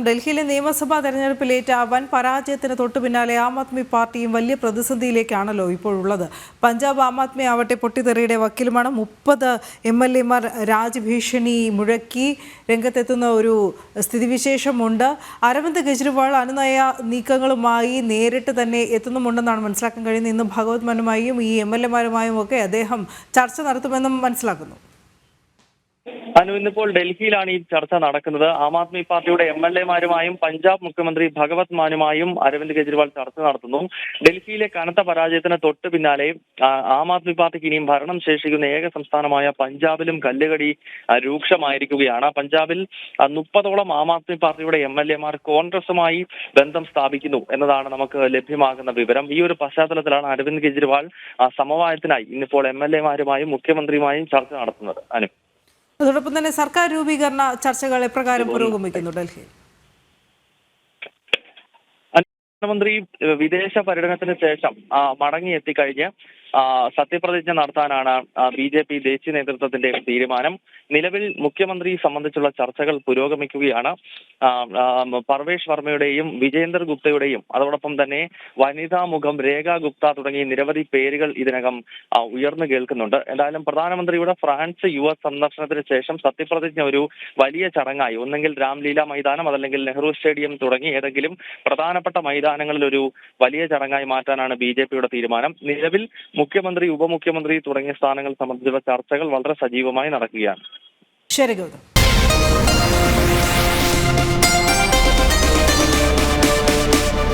ഡൽഹിയിലെ നിയമസഭാ തെരഞ്ഞെടുപ്പിലേറ്റ വൻ പരാജയത്തിന് തൊട്ടു പിന്നാലെ ആം ആദ്മി പാർട്ടിയും വലിയ പ്രതിസന്ധിയിലേക്കാണല്ലോ ഇപ്പോഴുള്ളത്. പഞ്ചാബ് ആം ആദ്മി ആവട്ടെ പൊട്ടിത്തെറിയുടെ വക്കിലുമാണ്. 30 MLA-മാർ രാജ്യഭീഷണി മുഴക്കി രംഗത്തെത്തുന്ന ഒരു സ്ഥിതിവിശേഷമുണ്ട്. അരവിന്ദ് കെജ്രിവാൾ അനുനയ നീക്കങ്ങളുമായി നേരിട്ട് തന്നെ എത്തുന്നുമുണ്ടെന്നാണ് മനസ്സിലാക്കാൻ കഴിയുന്നത്. ഇന്ന് ഭഗവത് മാനുമായും ഈ MLA-മാരുമായും ഒക്കെ അദ്ദേഹം ചർച്ച നടത്തുമെന്നും മനസ്സിലാക്കുന്നു. ഇന്നിപ്പോൾ ഡൽഹിയിലാണ് ഈ ചർച്ച നടക്കുന്നത്. ആം ആദ്മി പാർട്ടിയുടെ MLA-മാരുമായും പഞ്ചാബ് മുഖ്യമന്ത്രി ഭഗവത് മാനുമായും അരവിന്ദ് കെജ്രിവാൾ ചർച്ച നടത്തുന്നു. ഡൽഹിയിലെ കനത്ത പരാജയത്തിന് തൊട്ട് പിന്നാലെ ആം ആദ്മി പാർട്ടിക്ക് ഇനിയും ഭരണം ശേഷിക്കുന്ന ഏക സംസ്ഥാനമായ പഞ്ചാബിലും കല്ലുകടി രൂക്ഷമായിരിക്കുകയാണ്. പഞ്ചാബിൽ 30ഓളം ആം ആദ്മി പാർട്ടിയുടെ MLA-മാർ കോൺഗ്രസുമായി ബന്ധം സ്ഥാപിക്കുന്നു എന്നതാണ് നമുക്ക് ലഭ്യമാകുന്ന വിവരം. ഈ ഒരു പശ്ചാത്തലത്തിലാണ് അരവിന്ദ് കെജ്രിവാൾ സമവായത്തിനായി ഇന്നിപ്പോൾ MLA-മാരുമായും മുഖ്യമന്ത്രിയുമായും ചർച്ച നടത്തുന്നത്. അതോടൊപ്പം തന്നെ സർക്കാർ രൂപീകരണ ചർച്ചകൾ എപ്രകാരം പുരോഗമിക്കുന്നു ഡൽഹിയിൽ? പ്രധാനമന്ത്രി വിദേശ പര്യടനത്തിന് ശേഷം മടങ്ങി എത്തിക്കഴിഞ്ഞ് സത്യപ്രതിജ്ഞ നടത്താനാണ് BJP ദേശീയ നേതൃത്വത്തിന്റെ തീരുമാനം. നിലവിൽ മുഖ്യമന്ത്രി സംബന്ധിച്ചുള്ള ചർച്ചകൾ പുരോഗമിക്കുകയാണ്. പർവേഷ് വർമ്മയുടെയും വിജേന്ദർ ഗുപ്തയുടെയും അതോടൊപ്പം തന്നെ വനിതാ മുഖം രേഖ ഗുപ്ത തുടങ്ങിയ നിരവധി പേരുകൾ ഇതിനകം ഉയർന്നു കേൾക്കുന്നുണ്ട്. എന്തായാലും പ്രധാനമന്ത്രിയുടെ ഫ്രാൻസ് US സന്ദർശനത്തിന് ശേഷം സത്യപ്രതിജ്ഞ ഒരു വലിയ ചടങ്ങായി ഒന്നെങ്കിൽ രാംലീല മൈതാനം അതല്ലെങ്കിൽ നെഹ്റു സ്റ്റേഡിയം തുടങ്ങി ഏതെങ്കിലും പ്രധാനപ്പെട്ട മൈതാനങ്ങളിൽ ഒരു വലിയ ചടങ്ങായി മാറ്റാനാണ് BJPയുടെ തീരുമാനം. നിലവിൽ മുഖ്യമന്ത്രി, ഉപമുഖ്യമന്ത്രി തുടങ്ങിയ സ്ഥാനങ്ങൾ സംബന്ധിച്ചുള്ള ചർച്ചകൾ വളരെ സജീവമായി നടക്കുകയാണ്. ശരി ഗൗതം.